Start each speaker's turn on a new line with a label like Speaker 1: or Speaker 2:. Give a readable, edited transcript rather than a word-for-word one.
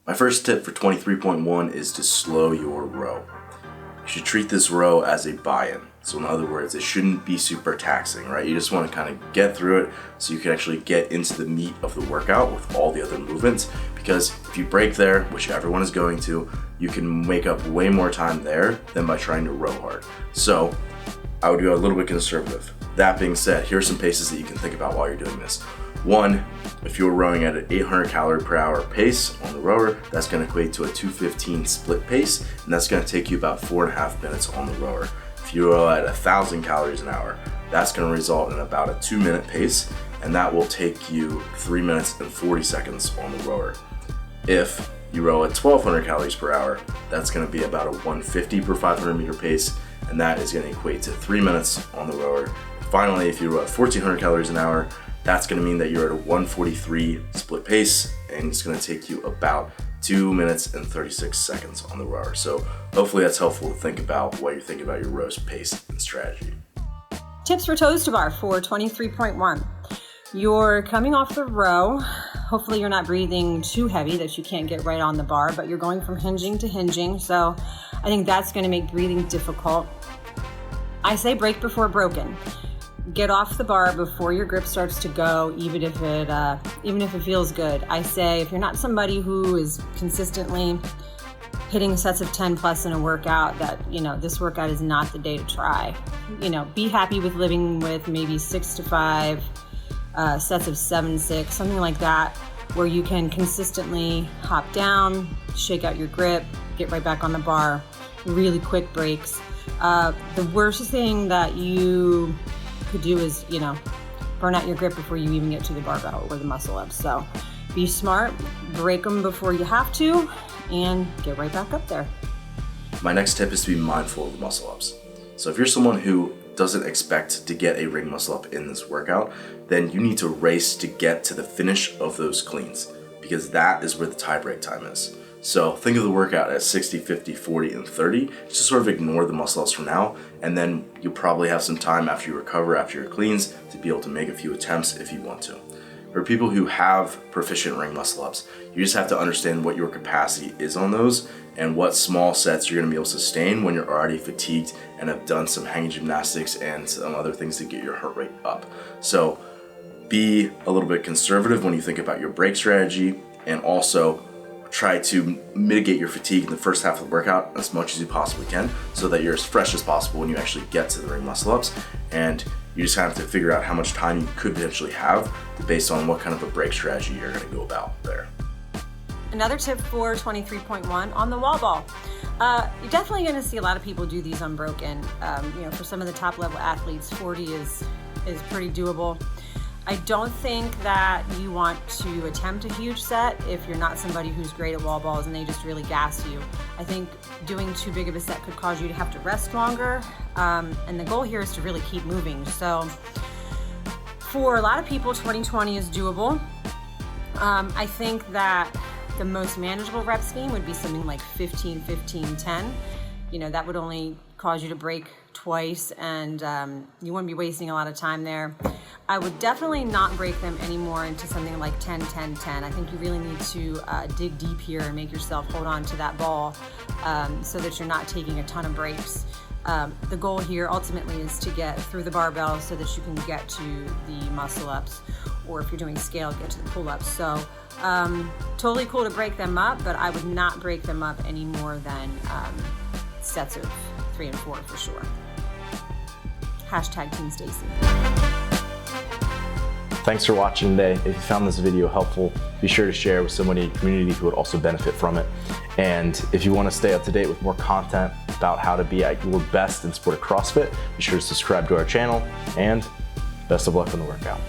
Speaker 1: My first tip for 23.1 is to slow your row. You should treat this row as a buy-in. So in other words, it shouldn't be super taxing, right? You just want to kind of get through it so you can actually get into the meat of the workout with all the other movements. Because if you break there, which everyone is going to, you can make up way more time there than by trying to row hard. So I would go a little bit conservative. That being said, here are some paces that you can think about while you're doing this. One, if you're rowing at an 800 calorie per hour pace on the rower, that's going to equate to a 215 split pace, and that's going to take you about 4.5 minutes on the rower. If you row at 1,000 calories an hour, that's going to result in about a 2-minute pace, and that will take you 3 minutes and 40 seconds on the rower. If you row at 1,200 calories per hour, that's going to be about a 150 per 500 meter pace, and that is going to equate to 3 minutes on the rower. Finally, if you row at 1,400 calories an hour, that's going to mean that you're at a 143 split pace, and it's going to take you about 2 minutes and 36 seconds on the rower. So hopefully that's helpful to think about what you're thinking about your row's pace and strategy.
Speaker 2: Tips for toes to bar for 23.1. You're coming off the row. Hopefully you're not breathing too heavy that you can't get right on the bar, but you're going from hinging to hinging. So I think that's going to make breathing difficult. I say break before broken. Get off the bar before your grip starts to go, even if it feels good. I say if you're not somebody who is consistently hitting sets of 10 plus in a workout, that this workout is not the day to try. Be happy with living with maybe 6 to 5 sets of 7-6, something like that, where you can consistently hop down, shake out your grip, get right back on the bar. Really quick breaks. The worst thing that you could do is, burn out your grip before you even get to the barbell or the muscle ups. So be smart, break them before you have to, and get right back up there.
Speaker 1: My next tip is to be mindful of the muscle ups. So if you're someone who doesn't expect to get a ring muscle up in this workout, then you need to race to get to the finish of those cleans, because that is where the tie break time is. So think of the workout as 60, 50, 40, and 30. Just sort of ignore the muscle ups for now, and then you'll probably have some time after you recover, after your cleans, to be able to make a few attempts if you want to. For people who have proficient ring muscle ups, you just have to understand what your capacity is on those and what small sets you're going to be able to sustain when you're already fatigued and have done some hanging gymnastics and some other things to get your heart rate up. So be a little bit conservative when you think about your break strategy, and also try to mitigate your fatigue in the first half of the workout as much as you possibly can, so that you're as fresh as possible when you actually get to the ring muscle ups. And you just have to figure out how much time you could potentially have based on what kind of a break strategy you're going to go about there.
Speaker 2: Another tip for 23.1 on the wall ball. You're definitely going to see a lot of people do these unbroken. For some of the top level athletes, 40 is pretty doable. I don't think that you want to attempt a huge set if you're not somebody who's great at wall balls and they just really gas you. I think doing too big of a set could cause you to have to rest longer, and the goal here is to really keep moving. So for a lot of people, 2020 is doable. I think that the most manageable rep scheme would be something like 15, 15, 10. That would only cause you to break twice, and you wouldn't be wasting a lot of time there. I would definitely not break them anymore into something like 10, 10, 10. I think you really need to dig deep here and make yourself hold on to that ball so that you're not taking a ton of breaks. The goal here ultimately is to get through the barbell so that you can get to the muscle ups, or if you're doing scale, get to the pull ups. So totally cool to break them up, but I would not break them up any more than sets of 3 and 4 for sure. # Team Stacy.
Speaker 3: Thanks for watching today. If you found this video helpful, be sure to share with somebody in your community who would also benefit from it. And if you want to stay up to date with more content about how to be at your best in sport of CrossFit, be sure to subscribe to our channel, and best of luck on the workout.